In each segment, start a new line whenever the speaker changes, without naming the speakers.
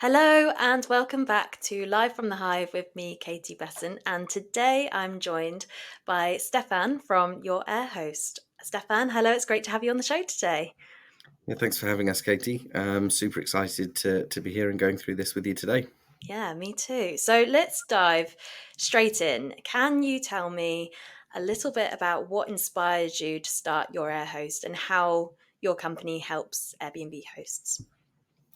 Hello and welcome back to Live from the Hive with me, Katie Bessant. And today I'm joined by Stefan from Your AirHost. Stefan, hello, it's great to have you on the show today.
Yeah, thanks for having us, Katie. Super excited to be here and going through this with you today.
Yeah, me too. So let's dive straight in. Can you tell me a little bit about what inspired you to start Your AirHost and how your company helps Airbnb hosts?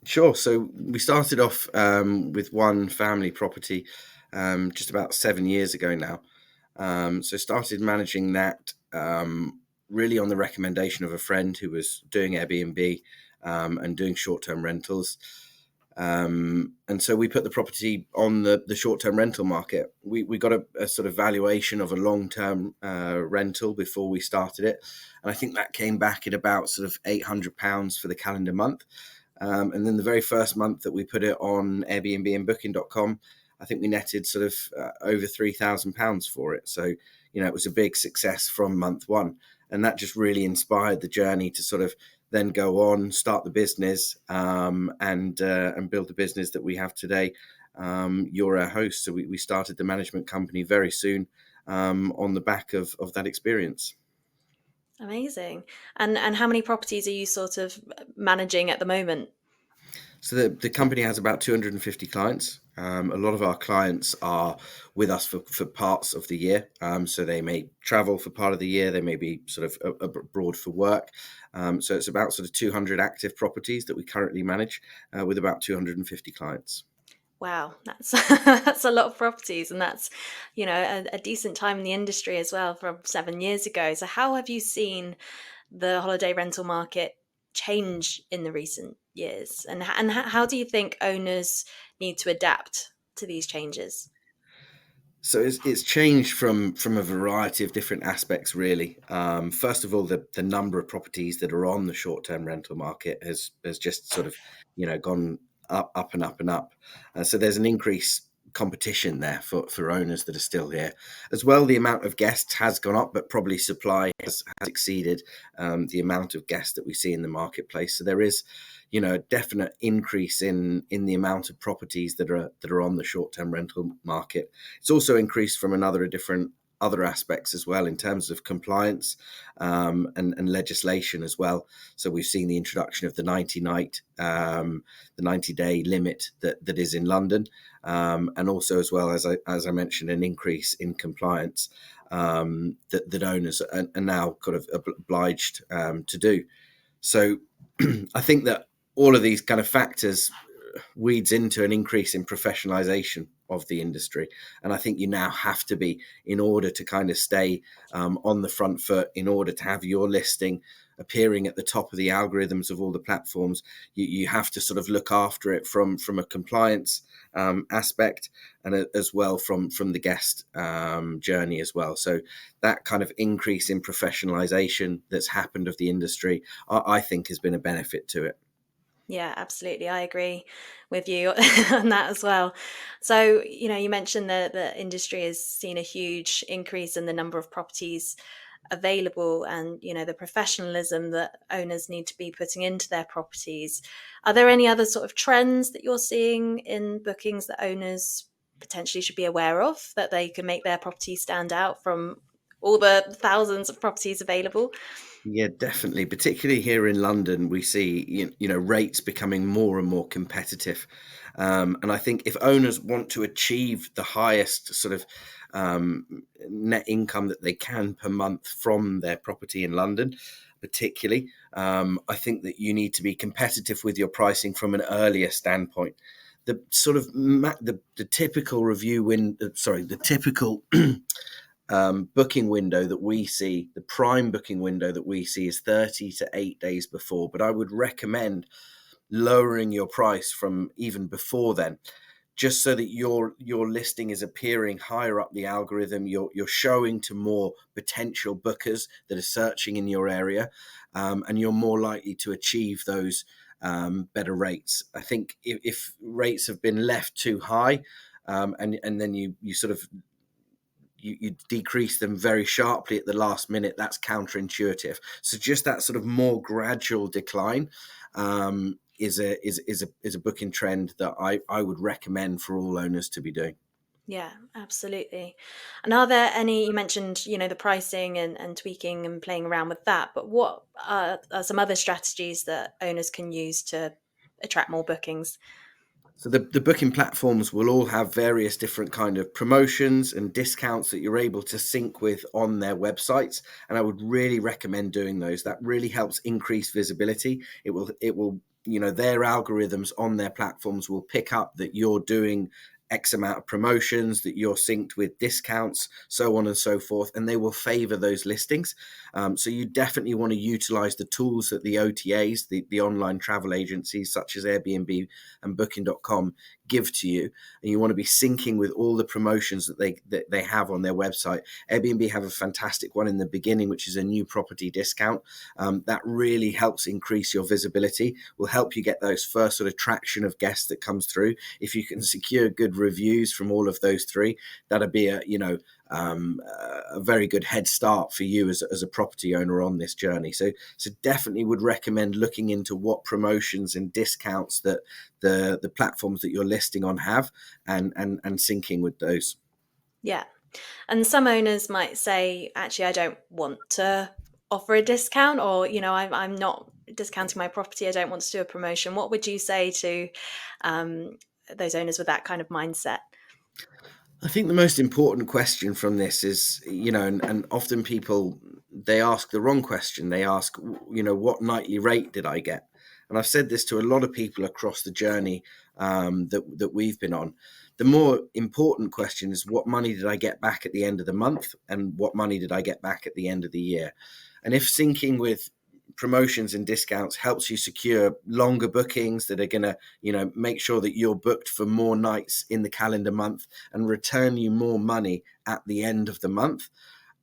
Sure. So we started off with one family property just about 7 years ago now. So started managing that really on the recommendation of a friend who was doing Airbnb and doing short-term rentals. And so we put the property on the short-term rental market. We got a sort of valuation of a long-term rental before we started it. And I think that came back at about sort of £800 for the calendar month. And then the very first month that we put it on Airbnb and Booking.com, I think we netted sort of over £3,000 for it. So, it was a big success from month one. And that just really inspired the journey to sort of then go on, start the business, and build the business that we have today. Your AirHost. So we started the management company very soon on the back of that experience.
Amazing. And how many properties are you sort of managing at the moment?
So the company has about 250 clients. A lot of our clients are with us for parts of the year. So they may travel for part of the year. They may be sort of abroad for work. So it's about sort of 200 active properties that we currently manage with about 250 clients.
Wow, that's that's a lot of properties, and that's a decent time in the industry as well from 7 years ago. So, how have you seen the holiday rental market change in the recent years, and how do you think owners need to adapt to these changes?
So it's changed from a variety of different aspects, really. First of all, the number of properties that are on the short term rental market has just sort of gone up and up and up. So there's an increase competition there for owners that are still here as well. The amount of guests has gone up, but probably supply has exceeded the amount of guests that we see in the marketplace. So there is a definite increase in the amount of properties that are on the short term rental market. It's also increased from different other aspects as well in terms of compliance and legislation as well. So we've seen the introduction of the 90-day limit that is in London, and also as well as I mentioned, an increase in compliance that owners are now kind of obliged to do. So I think that all of these kind of factors weeds into an increase in professionalization of the industry. And I think you now have to be, in order to kind of stay on the front foot, in order to have your listing appearing at the top of the algorithms of all the platforms, you have to sort of look after it from a compliance aspect, and as well from the guest journey as well. So that kind of increase in professionalization that's happened of the industry, I think has been a benefit to it.
Yeah, absolutely. I agree with you on that as well. So, you mentioned that the industry has seen a huge increase in the number of properties available and, the professionalism that owners need to be putting into their properties. Are there any other sort of trends that you're seeing in bookings that owners potentially should be aware of that they can make their property stand out from all the thousands of properties available?
Yeah, definitely. Particularly here in London, we see rates becoming more and more competitive, and I think if owners want to achieve the highest sort of net income that they can per month from their property in London, particularly, I think that you need to be competitive with your pricing from an earlier standpoint. The sort of the typical the typical booking window that we see, the prime booking window that we see is 30 to 8 days before. But I would recommend lowering your price from even before then, just so that your listing is appearing higher up the algorithm. You're showing to more potential bookers that are searching in your area, and you're more likely to achieve those better rates. I think if rates have been left too high, and then you sort of you decrease them very sharply at the last minute, that's counterintuitive. So just that sort of more gradual decline is a booking trend that I would recommend for all owners to be doing.
Yeah, absolutely. And are there any, you mentioned, the pricing and tweaking and playing around with that, but what are some other strategies that owners can use to attract more bookings?
So the booking platforms will all have various different kind of promotions and discounts that you're able to sync with on their websites, and I would really recommend doing those. That really helps increase visibility. It will their algorithms on their platforms will pick up that you're doing X amount of promotions, that you're synced with discounts, so on and so forth, and they will favor those listings. So you definitely want to utilize the tools that the OTAs, the online travel agencies such as Airbnb and Booking.com give to you, and you want to be syncing with all the promotions that they have on their website. Airbnb have a fantastic one in the beginning, which is a new property discount. That really helps increase your visibility, will help you get those first sort of traction of guests that comes through. If you can secure good reviews from all of those three, that'd be a very good head start for you as a property owner on this journey. So definitely would recommend looking into what promotions and discounts that the platforms that you're listing on have, and syncing with those.
Yeah. And some owners might say, actually, I don't want to offer a discount, or, I'm not discounting my property. I don't want to do a promotion. What would you say to um, those owners with that kind of mindset?
I think the most important question from this is, and often people, they ask the wrong question. They ask, what nightly rate did I get? And I've said this to a lot of people across the journey that we've been on. The more important question is, what money did I get back at the end of the month, and what money did I get back at the end of the year? And if syncing with promotions and discounts helps you secure longer bookings that are going to make sure that you're booked for more nights in the calendar month and return you more money at the end of the month,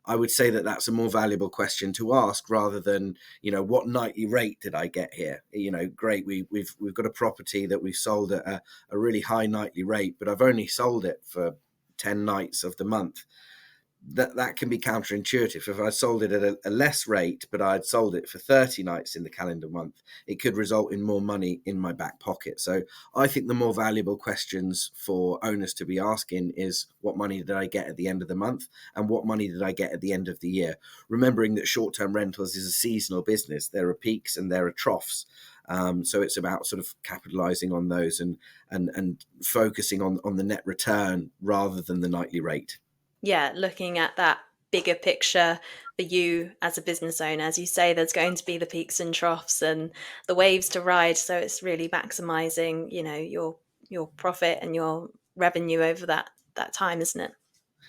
I would say that that's a more valuable question to ask, rather than what nightly rate did I get here. Great, we've got a property that we've sold at a really high nightly rate, but I've only sold it for 10 nights of the month. That can be counterintuitive. If I sold it at a less rate, but I'd sold it for 30 nights in the calendar month, it could result in more money in my back pocket. So I think the more valuable questions for owners to be asking is, what money did I get at the end of the month, and what money did I get at the end of the year? Remembering that short-term rentals is a seasonal business. There are peaks and there are troughs. So it's about sort of capitalizing on those and focusing on the net return rather than the nightly rate.
Yeah, looking at that bigger picture for you as a business owner. As you say, there's going to be the peaks and troughs and the waves to ride. So it's really maximizing, your profit and your revenue over that time, isn't it?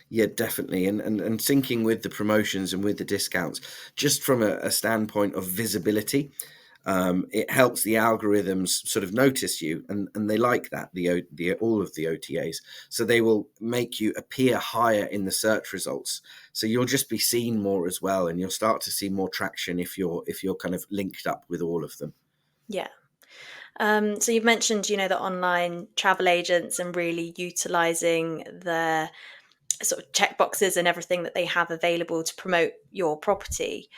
Yeah, definitely. And syncing with the promotions and with the discounts, just from a standpoint of visibility, it helps the algorithms sort of notice you, and they like that, the all of the OTAs. So they will make you appear higher in the search results. So you'll just be seen more as well, and you'll start to see more traction if you're kind of linked up with all of them.
Yeah. So you've mentioned, the online travel agents and really utilizing their sort of check boxes and everything that they have available to promote your property.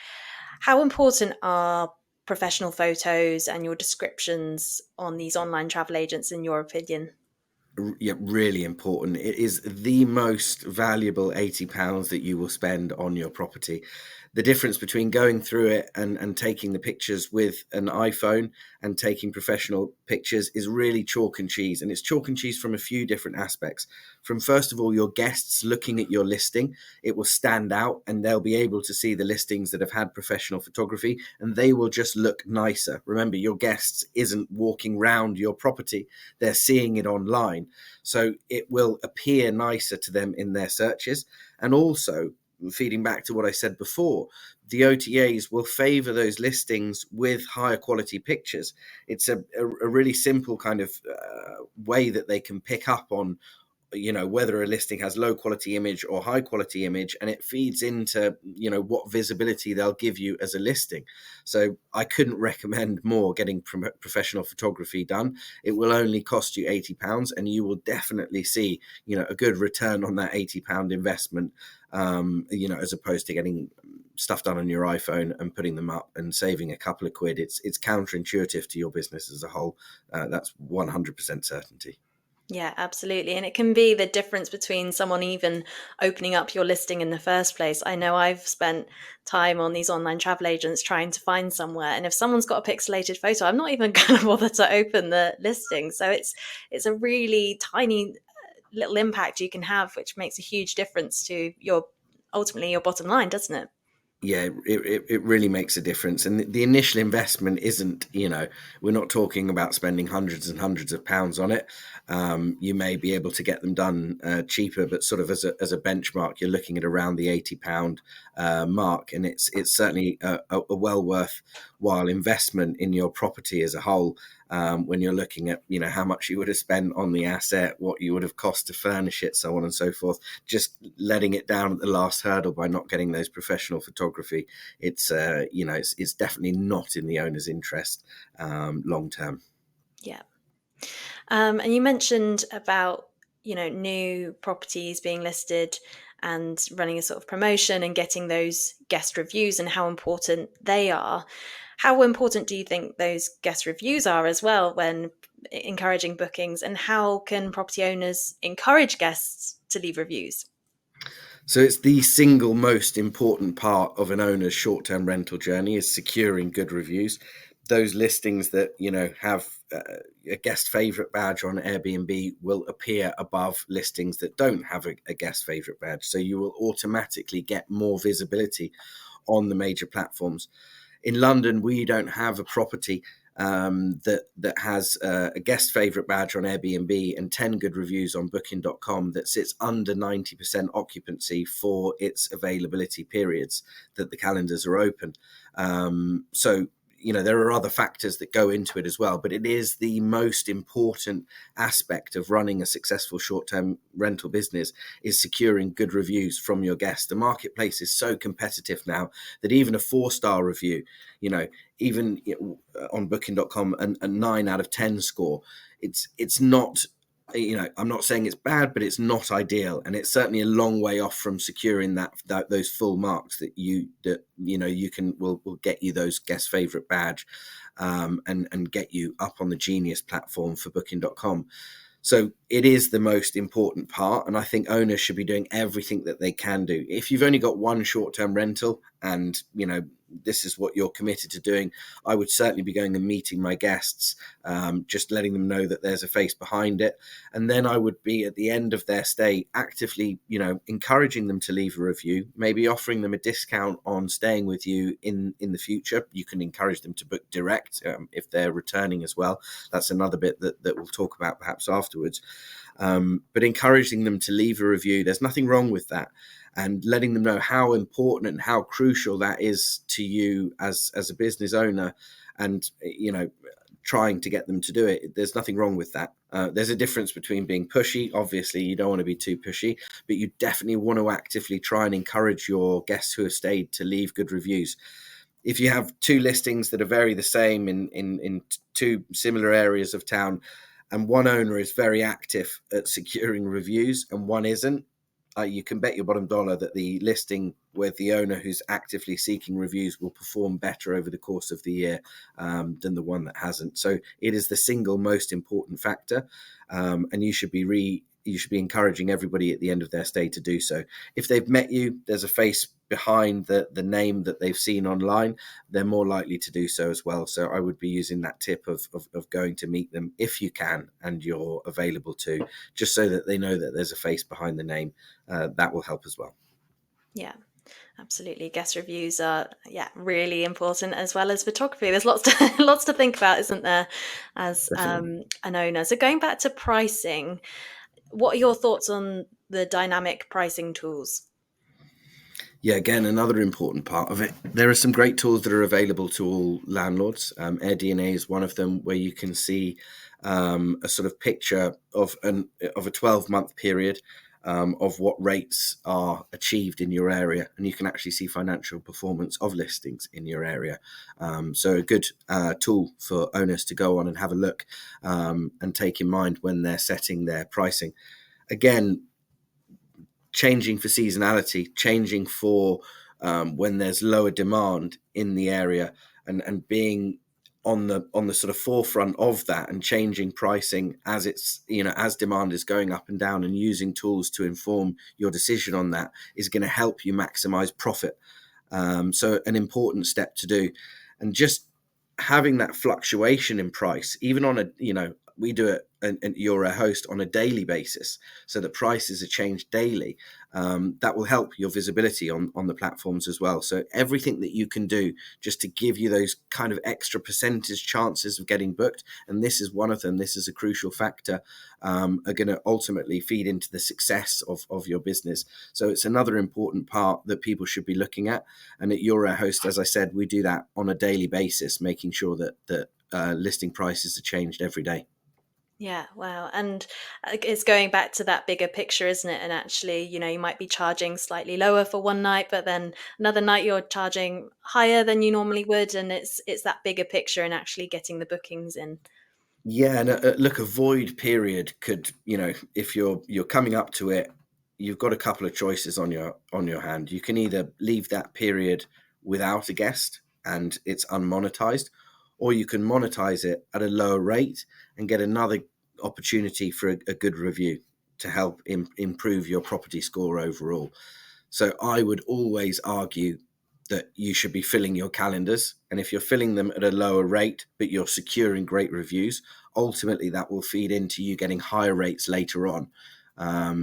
How important are professional photos and your descriptions on these online travel agents, in your opinion?
Yeah, really important. It is the most valuable £80 that you will spend on your property. The difference between going through it and taking the pictures with an iPhone and taking professional pictures is really chalk and cheese. And it's chalk and cheese from a few different aspects. From, first of all, your guests looking at your listing, it will stand out, and they'll be able to see the listings that have had professional photography, and they will just look nicer. Remember, your guests isn't walking round your property, they're seeing it online. So it will appear nicer to them in their searches. And also, feeding back to what I said before, the OTAs will favor those listings with higher quality pictures. It's a really simple kind of way that they can pick up on whether a listing has low quality image or high quality image, and it feeds into what visibility they'll give you as a listing. So I couldn't recommend more getting professional photography done. It will only cost you £80, and you will definitely see a good return on that £80 investment, as opposed to getting stuff done on your iPhone and putting them up and saving a couple of quid. It's counterintuitive to your business as a whole. That's 100% certainty.
Yeah, absolutely. And it can be the difference between someone even opening up your listing in the first place. I know I've spent time on these online travel agents trying to find somewhere. And if someone's got a pixelated photo, I'm not even going to bother to open the listing. So it's a really tiny little impact you can have, which makes a huge difference to your ultimately your bottom line, doesn't it?
Yeah, it really makes a difference. And the initial investment isn't, we're not talking about spending hundreds and hundreds of pounds on it. You may be able to get them done cheaper, but sort of as a benchmark, you're looking at around the £80 mark, and it's certainly a well worthwhile investment in your property as a whole. When you're looking at how much you would have spent on the asset, what you would have cost to furnish it, so on and so forth, just letting it down at the last hurdle by not getting those professional photography, it's it's definitely not in the owner's interest long term.
Yeah. And you mentioned about, new properties being listed and running a sort of promotion and getting those guest reviews and how important they are. How important do you think those guest reviews are as well when encouraging bookings? And how can property owners encourage guests to leave reviews?
So it's the single most important part of an owner's short-term rental journey is securing good reviews. Those listings that have a guest favorite badge on Airbnb will appear above listings that don't have a guest favorite badge. So you will automatically get more visibility on the major platforms. In London, we don't have a property that has a guest favorite badge on Airbnb and 10 good reviews on booking.com that sits under 90% occupancy for its availability periods that the calendars are open. So there are other factors that go into it as well, but it is the most important aspect of running a successful short-term rental business is securing good reviews from your guests. The marketplace is so competitive now that even a 4-star review, even on booking.com, a 9 out of 10 score, it's not, I'm not saying it's bad, but it's not ideal, and it's certainly a long way off from securing that those full marks that you can will get you those guest favorite badge, and get you up on the Genius platform for booking.com. So it is the most important part, and I think owners should be doing everything that they can do. If you've only got one short-term rental and this is what you're committed to doing, I would certainly be going and meeting my guests, just letting them know that there's a face behind it. And then I would be at the end of their stay actively, encouraging them to leave a review, maybe offering them a discount on staying with you in the future. You can encourage them to book direct if they're returning as well. That's another bit that we'll talk about perhaps afterwards. But encouraging them to leave a review, there's nothing wrong with that. And letting them know how important and how crucial that is to you as a business owner, and trying to get them to do it. There's nothing wrong with that. There's a difference between being pushy. Obviously, you don't want to be too pushy, but you definitely want to actively try and encourage your guests who have stayed to leave good reviews. If you have 2 listings that are very the same in 2 similar areas of town, and one owner is very active at securing reviews and one isn't, you can bet your bottom dollar that the listing with the owner who's actively seeking reviews will perform better over the course of the year than the one that hasn't. So it is the single most important factor, and you should be encouraging everybody at the end of their stay to do so. If they've met you, there's a face behind the name that they've seen online, they're more likely to do so as well. So I would be using that tip of going to meet them if you can and you're available to, just so that they know that there's a face behind the name. That will help as well.
Yeah. Absolutely. Guest reviews are, really important, as well as photography. There's lots to lots to think about, isn't there, as
Definitely.
an owner. So going back to pricing, what are your thoughts on the dynamic pricing tools?
Yeah, again, another important part of it. There are some great tools that are available to all landlords. AirDNA is one of them, where you can see a sort of picture of a 12-month period of what rates are achieved in your area, and you can actually see financial performance of listings in your area. So a good tool for owners to go on and have a look and take in mind when they're setting their pricing. Again, changing for seasonality, changing for when there's lower demand in the area, and being on the sort of forefront of that and changing pricing as it's, as demand is going up and down, and using tools to inform your decision on that is going to help you maximize profit. So an important step to do. And just having that fluctuation in price, even on we do it at Your AirHost on a daily basis, so that prices are changed daily. That will help your visibility on the platforms as well. So everything that you can do just to give you those kind of extra percentage chances of getting booked, and this is one of them, this is a crucial factor, are going to ultimately feed into the success of your business. So it's another important part that people should be looking at. And at Your AirHost, as I said, we do that on a daily basis, making sure that listing prices are changed every day.
Yeah, wow. And it's going back to that bigger picture, isn't it? And actually, you might be charging slightly lower for one night, but then another night you're charging higher than you normally would. And it's that bigger picture and actually getting the bookings in.
Yeah, and look, a void period could, if you're coming up to it, you've got a couple of choices on your hand. You can either leave that period without a guest and it's unmonetized, or you can monetize it at a lower rate and get another opportunity for a good review to help improve your property score overall. So I would always argue that you should be filling your calendars. And if you're filling them at a lower rate, but you're securing great reviews, ultimately that will feed into you getting higher rates later on.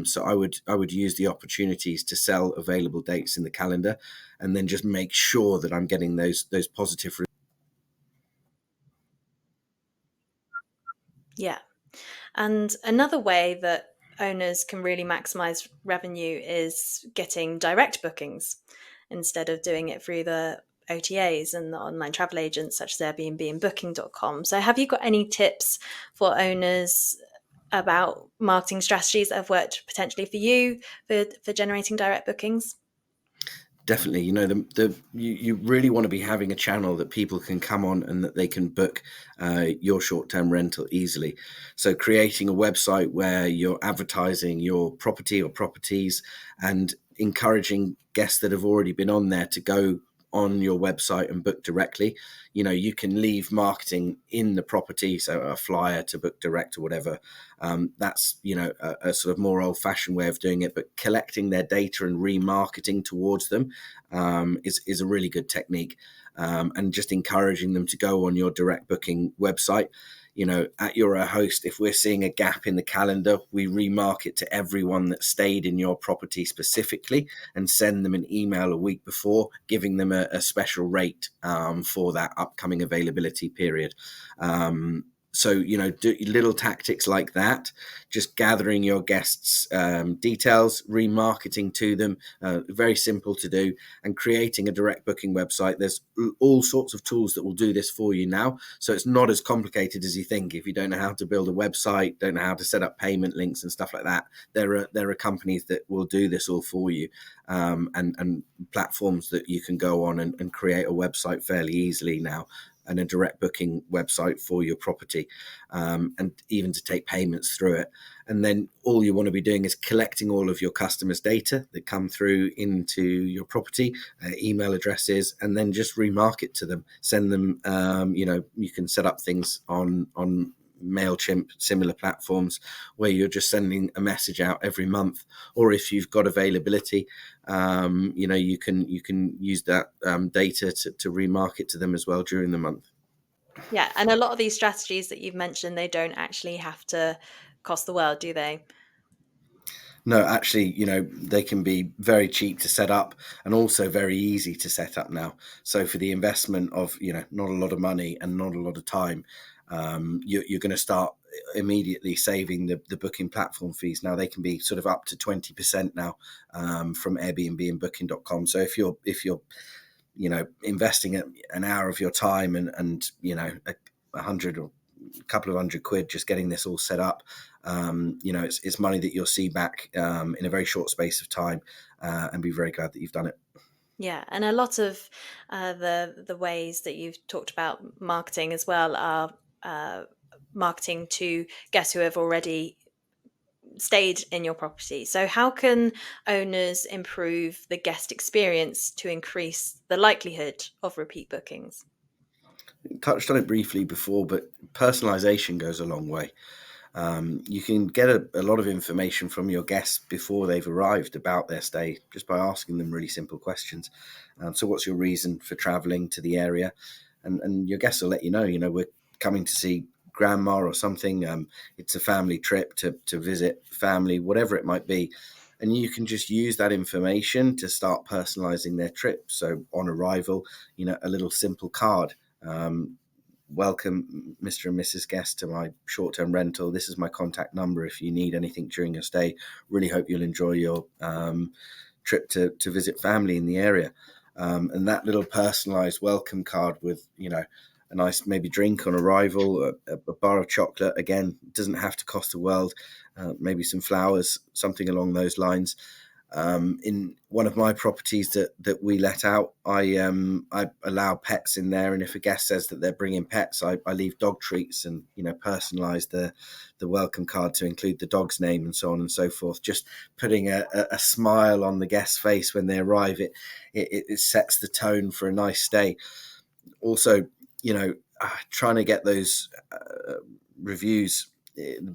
So I would use the opportunities to sell available dates in the calendar, and then just make sure that I'm getting those positive.
Yeah. And another way that owners can really maximize revenue is getting direct bookings instead of doing it through the OTAs and the online travel agents such as Airbnb and Booking.com. So, have you got any tips for owners about marketing strategies that have worked potentially for you for generating direct bookings?
Definitely, you really want to be having a channel that people can come on and that they can book your short-term rental easily. So creating a website where you're advertising your property or properties, and encouraging guests that have already been on there to go on your website and book directly. You can leave marketing in the property, so a flyer to book direct or whatever. That's a sort of more old-fashioned way of doing it, but collecting their data and remarketing towards them is a really good technique. And just encouraging them to go on your direct booking website. At Your AirHost, if we're seeing a gap in the calendar, we remarket to everyone that stayed in your property specifically, and send them an email a week before, giving them a special rate for that upcoming availability period. So, do little tactics like that, just gathering your guests' details, remarketing to them, very simple to do, and creating a direct booking website. There's all sorts of tools that will do this for you now. So it's not as complicated as you think. If you don't know how to build a website, don't know how to set up payment links and stuff like that, there are companies that will do this all for you, and platforms that you can go on and create a website fairly easily now, and a direct booking website for your property, and even to take payments through it. And then all you want to be doing is collecting all of your customers' data that come through into your property, email addresses, and then just remarket to them, send them, you can set up things on MailChimp, similar platforms, where you're just sending a message out every month. Or if you've got availability, you can use that data to remarket to them as well during the month.
Yeah, and a lot of these strategies that you've mentioned, they don't actually have to cost the world, do they?
No, actually, they can be very cheap to set up, and also very easy to set up now. So for the investment of, not a lot of money and not a lot of time, you're going to start immediately saving the booking platform fees. Now they can be sort of up to 20% now, from Airbnb and Booking.com. So if you're investing an hour of your time and a hundred or a couple of £100 just getting this all set up, it's money that you'll see back in a very short space of time, and be very glad that you've done it.
Yeah, and a lot of the ways that you've talked about marketing as well are marketing to guests who have already stayed in your property. So how can owners improve the guest experience to increase the likelihood of repeat bookings?
Touched on it briefly before, but personalization goes a long way. You can get a lot of information from your guests before they've arrived about their stay just by asking them really simple questions. So what's your reason for traveling to the area? And your guests will let you know, we're coming to see grandma or something. It's a family trip to visit family, whatever it might be. And you can just use that information to start personalizing their trip. So on arrival, a little simple card. Welcome, Mr. and Mrs. Guest, to my short-term rental. This is my contact number if you need anything during your stay. Really hope you'll enjoy your trip to visit family in the area. And that little personalized welcome card with, a nice maybe drink on arrival, a bar of chocolate. Again, doesn't have to cost the world. Maybe some flowers, something along those lines. In one of my properties that we let out, I allow pets in there, and if a guest says that they're bringing pets, I leave dog treats and personalize the welcome card to include the dog's name and so on and so forth. Just putting a smile on the guest's face when they arrive, it sets the tone for a nice stay. Also, trying to get those reviews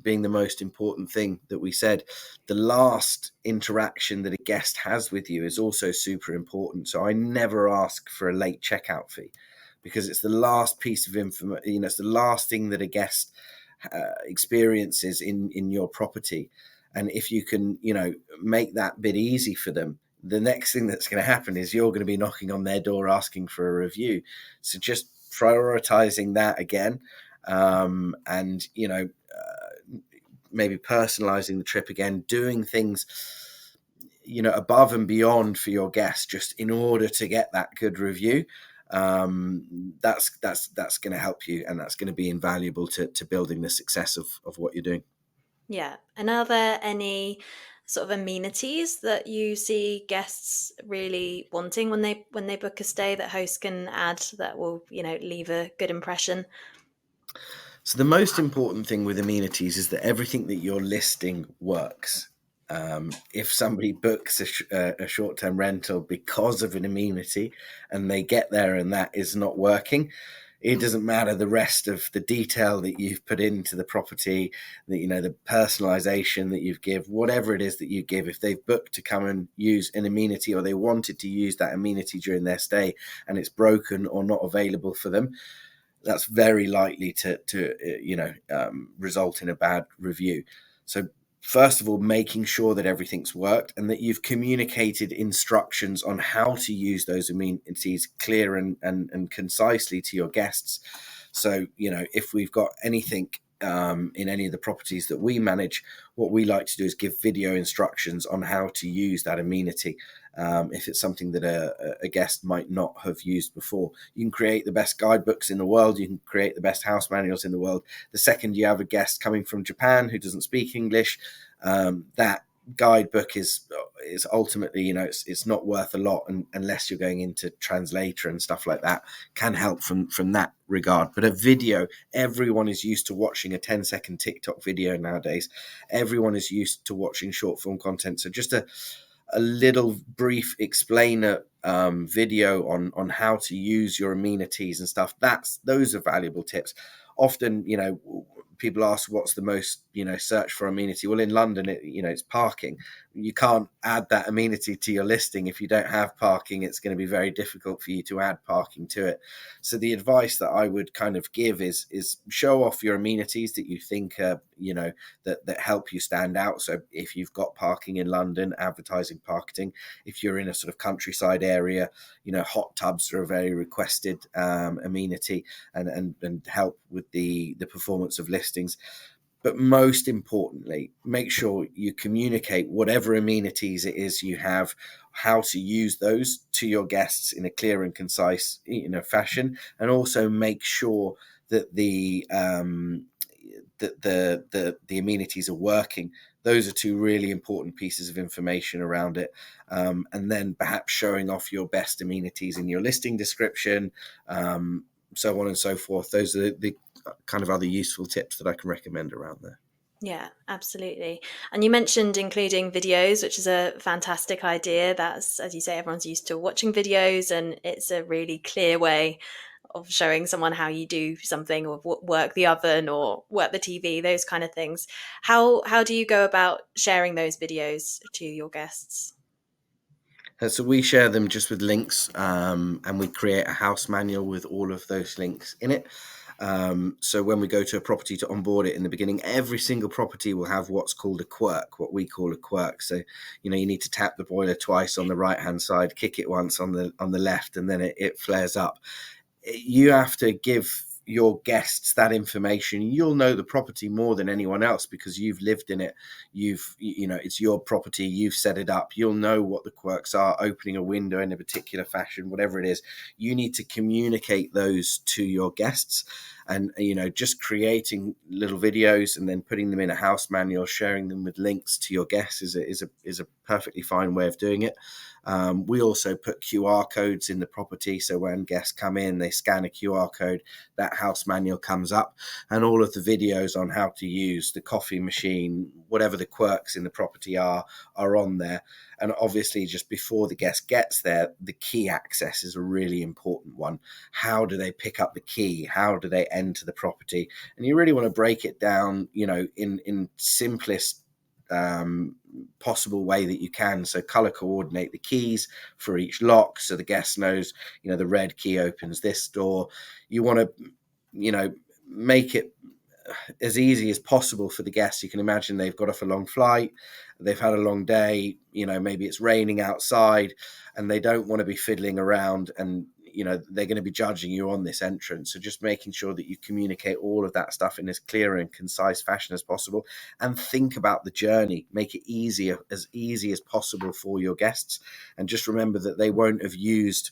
being the most important thing that we said. The last interaction that a guest has with you is also super important. So I never ask for a late checkout fee, because it's the last piece of information, it's the last thing that a guest experiences in your property. And if you can, make that bit easy for them, the next thing that's going to happen is you're going to be knocking on their door asking for a review. So just prioritizing that again, and maybe personalizing the trip again, doing things above and beyond for your guests just in order to get that good review. That's going to help you, and that's going to be invaluable to building the success of what you're doing.
Yeah. And are there any sort of amenities that you see guests really wanting when they book a stay that hosts can add that will, leave a good impression?
So the most important thing with amenities is that everything that you're listing works. If somebody books a short-term rental because of an amenity and they get there and that is not working, it doesn't matter the rest of the detail that you've put into the property, the personalization that you've give, whatever it is that you give. If they've booked to come and use an amenity, or they wanted to use that amenity during their stay and it's broken or not available for them, that's very likely to result in a bad review. So first of all, making sure that everything's worked and that you've communicated instructions on how to use those amenities clear and concisely to your guests. So, if we've got anything in any of the properties that we manage, what we like to do is give video instructions on how to use that amenity. If it's something that a guest might not have used before, you can create the best guidebooks in the world. You can create the best house manuals in the world. The second you have a guest coming from Japan who doesn't speak English, that guidebook is ultimately, it's not worth a lot unless you're going into translator and stuff like that. Can help from that regard. But a video, everyone is used to watching a 10-second TikTok video nowadays. Everyone is used to watching short form content. So just a little brief explainer video on how to use your amenities and stuff. Those are valuable tips. Often, people ask what's the most, search for amenity. Well, in London, it's parking. You can't add that amenity to your listing if you don't have parking. It's going to be very difficult for you to add parking to it. So the advice that I would kind of give is show off your amenities that you think that help you stand out. So if you've got parking in London, advertising parking. If you're in a sort of countryside area, hot tubs are a very requested amenity and help with the performance of listings. But most importantly, make sure you communicate whatever amenities it is you have, how to use those to your guests in a clear and concise, fashion, and also make sure that the amenities are working. Those are two really important pieces of information around it. And then perhaps showing off your best amenities in your listing description, so on and so forth. Those are the kind of other useful tips that I can recommend around there.
Yeah, absolutely. And you mentioned including videos, which is a fantastic idea. That's, as you say, everyone's used to watching videos, and it's a really clear way of showing someone how you do something, or work the oven or work the TV, those kind of things. How do you go about sharing those videos to your guests?
So we share them just with links, and we create a house manual with all of those links in it. So when we go to a property to onboard it in the beginning, every single property will have what's called a quirk, what we call a quirk. So, you need to tap the boiler twice on the right hand side, kick it once on the left, and then it flares up. You have to give your guests that information. You'll know the property more than anyone else because you've lived in it. It's your property, you've set it up. You'll know what the quirks are, opening a window in a particular fashion, whatever it is. You need to communicate those to your guests. And just creating little videos and then putting them in a house manual, sharing them with links to your guests is a perfectly fine way of doing it. We also put QR codes in the property, so when guests come in, they scan a QR code, that house manual comes up, and all of the videos on how to use the coffee machine, whatever the quirks in the property are on there. And obviously, just before the guest gets there, the key access is a really important one. How do they pick up the key? How do they enter the property? And you really want to break it down, in simplest possible way that you can. So color coordinate the keys for each lock so the guest knows, the red key opens this door. You want to, make it as easy as possible for the guests. You can imagine they've got off a long flight, they've had a long day, maybe it's raining outside, and they don't want to be fiddling around, and they're going to be judging you on this entrance. So just making sure that you communicate all of that stuff in as clear and concise fashion as possible, and think about the journey, make it as easy as possible for your guests. And just remember that they won't have used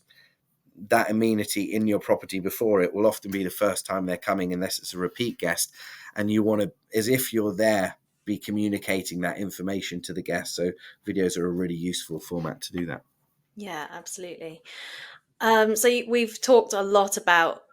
that amenity in your property before. It will often be the first time they're coming, unless it's a repeat guest, and you want to, as if you're there, be communicating that information to the guests. So videos are a really useful format to do that.
Yeah, absolutely. We've talked a lot about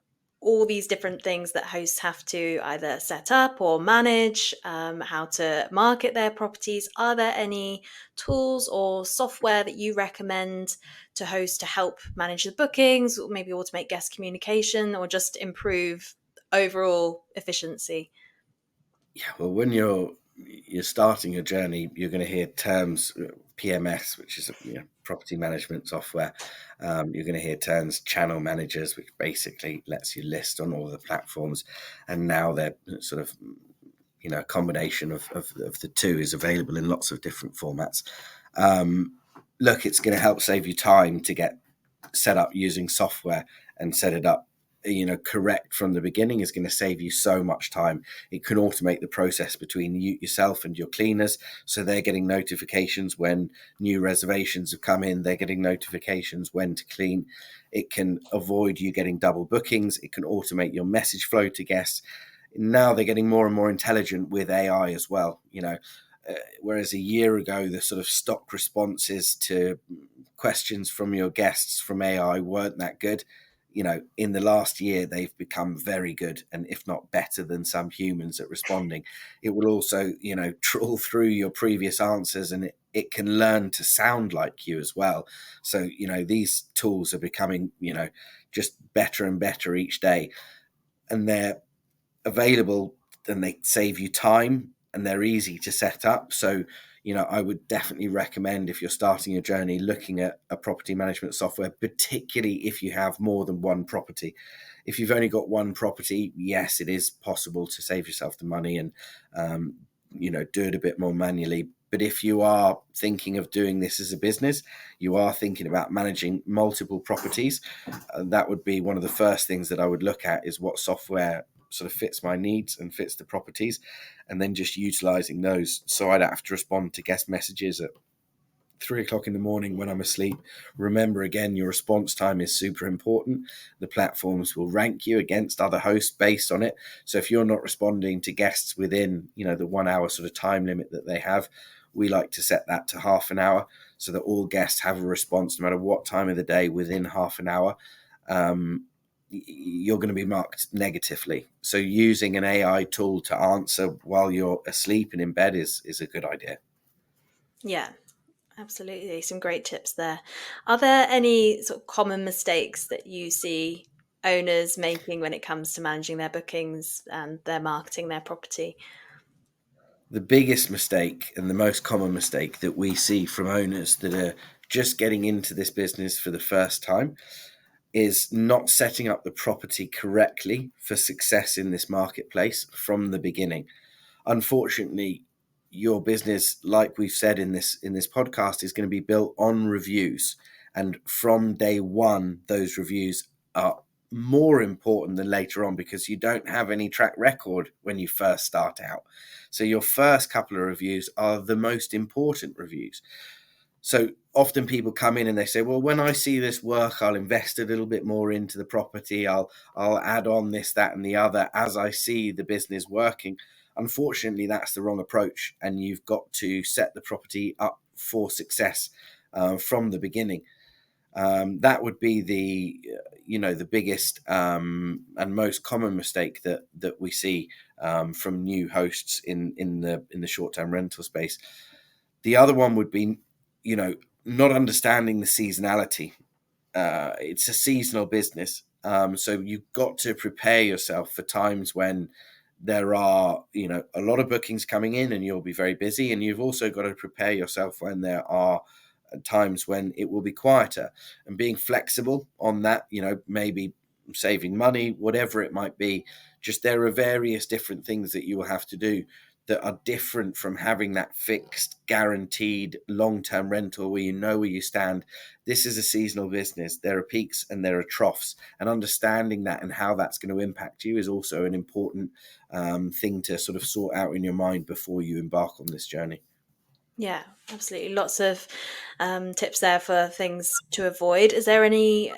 all these different things that hosts have to either set up or manage, how to market their properties. Are there any tools or software that you recommend to hosts to help manage the bookings, or maybe automate guest communication, or just improve overall efficiency?
Yeah, well, when you're starting your journey, you're going to hear terms, PMS, which is property management software. You're going to hear terms channel managers, which basically lets you list on all the platforms. And now they're sort of, a combination of the two is available in lots of different formats. Look, it's going to help save you time to get set up using software and set it up correct from the beginning. Is going to save you so much time. It can automate the process between yourself and your cleaners, so they're getting notifications when new reservations have come in, they're getting notifications when to clean. It can avoid you getting double bookings. It can automate your message flow to guests. Now they're getting more and more intelligent with AI as well. Whereas a year ago, the sort of stock responses to questions from your guests from AI weren't that good. In the last year, they've become very good, and if not better than some humans at responding. It will also, trawl through your previous answers, and it can learn to sound like you as well. So, these tools are becoming, just better and better each day, and they're available, and they save you time, and they're easy to set up. So I would definitely recommend, if you're starting your journey, looking at a property management software, particularly if you have more than one property. If you've only got one property, yes, it is possible to save yourself the money and do it a bit more manually. But if you are thinking of doing this as a business, you are thinking about managing multiple properties, that would be one of the first things that I would look at, is what software sort of fits my needs and fits the properties, and then just utilizing those, so I don't have to respond to guest messages at 3 o'clock in the morning when I'm asleep. Remember, again, your response time is super important. The platforms will rank you against other hosts based on it. So if you're not responding to guests within, the 1 hour sort of time limit that they have, we like to set that to half an hour, so that all guests have a response no matter what time of the day within half an hour. you're going to be marked negatively. So using an AI tool to answer while you're asleep and in bed is a good idea.
Yeah, absolutely. Some great tips there. Are there any sort of common mistakes that you see owners making when it comes to managing their bookings and their marketing their property?
The biggest mistake and the most common mistake that we see from owners that are just getting into this business for the first time is not setting up the property correctly for success in this marketplace from the beginning. Unfortunately, your business, like we've said in this podcast, is going to be built on reviews, and from day one those reviews are more important than later on, because you don't have any track record when you first start out. So your first couple of reviews are the most important reviews. So often people come in and they say, well, when I see this work, I'll invest a little bit more into the property. I'll add on this, that, and the other as I see the business working. Unfortunately, that's the wrong approach, and you've got to set the property up for success from the beginning. That would be the biggest and most common mistake that we see from new hosts in the short-term rental space. The other one would be, not understanding the seasonality. It's a seasonal business, so you've got to prepare yourself for times when there are, a lot of bookings coming in, and you'll be very busy. And you've also got to prepare yourself when there are times when it will be quieter, and being flexible on that. Maybe saving money, whatever it might be. Just there are various different things that you will have to do that are different from having that fixed, guaranteed long-term rental where you know where you stand. This is a seasonal business. There are peaks and there are troughs, and understanding that and how that's going to impact you is also an important thing to sort of sort out in your mind before you embark on this journey.
Yeah, absolutely. Lots of tips there for things to avoid. Is there any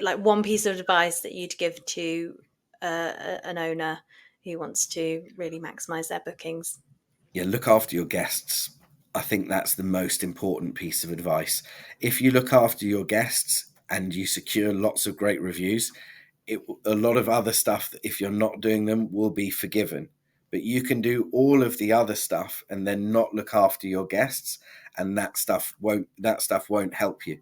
like one piece of advice that you'd give to an owner who wants to really maximize their bookings?
Yeah, look after your guests. I think that's the most important piece of advice. If you look after your guests and you secure lots of great reviews, a lot of other stuff, if you're not doing them, will be forgiven. But you can do all of the other stuff and then not look after your guests, and that stuff won't help you.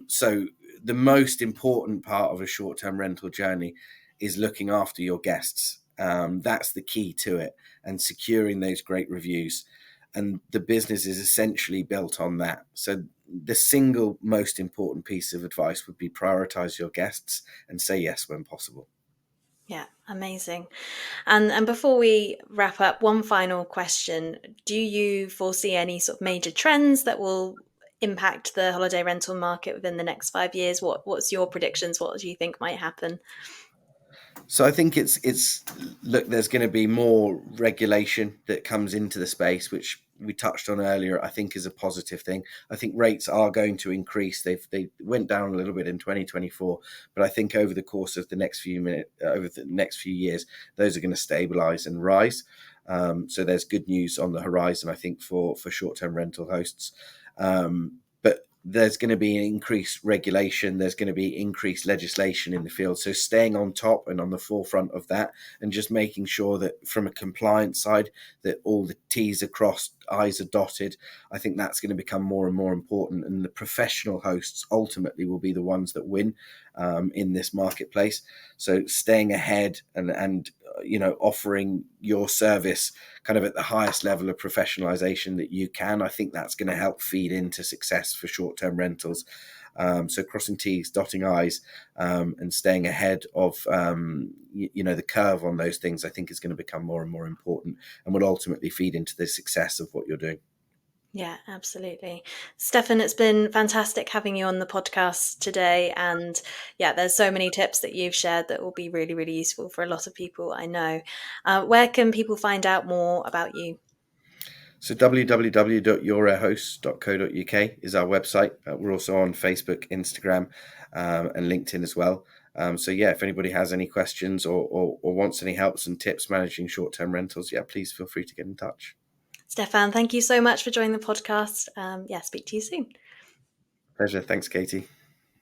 So the most important part of a short-term rental journey is looking after your guests. That's the key to it, and securing those great reviews. And the business is essentially built on that. So the single most important piece of advice would be prioritize your guests and say yes when possible.
Yeah, amazing. And before we wrap up, one final question. Do you foresee any sort of major trends that will impact the holiday rental market within the next 5 years? What's your predictions? What do you think might happen?
So I think it's look, there's going to be more regulation that comes into the space, which we touched on earlier. I think is a positive thing. I think rates are going to increase. They went down a little bit in 2024, but I think over the course of the next over the next few years, those are going to stabilize and rise. So there's good news on the horizon, I think, for short-term rental hosts. But there's going to be increased regulation. There's going to be increased legislation in the field. So staying on top and on the forefront of that, and just making sure that from a compliance side, that all the T's are crossed, I's are dotted. I think that's going to become more and more important. And the professional hosts ultimately will be the ones that win in this marketplace. So staying ahead and offering your service kind of at the highest level of professionalization that you can, I think that's going to help feed into success for short-term rentals. So crossing T's, dotting I's, and staying ahead of the curve on those things, I think is going to become more and more important, and will ultimately feed into the success of what you're doing.
Yeah, absolutely. Stefan, it's been fantastic having you on the podcast today. And yeah, there's so many tips that you've shared that will be really, really useful for a lot of people, I know. Where can people find out more about you?
So www.yourairhost.co.uk is our website. We're also on Facebook, Instagram, and LinkedIn as well. So yeah, if anybody has any questions or wants any helps and tips managing short-term rentals, yeah, please feel free to get in touch.
Stefan, thank you so much for joining the podcast. Yeah, speak to you soon.
Pleasure. Thanks, Katie.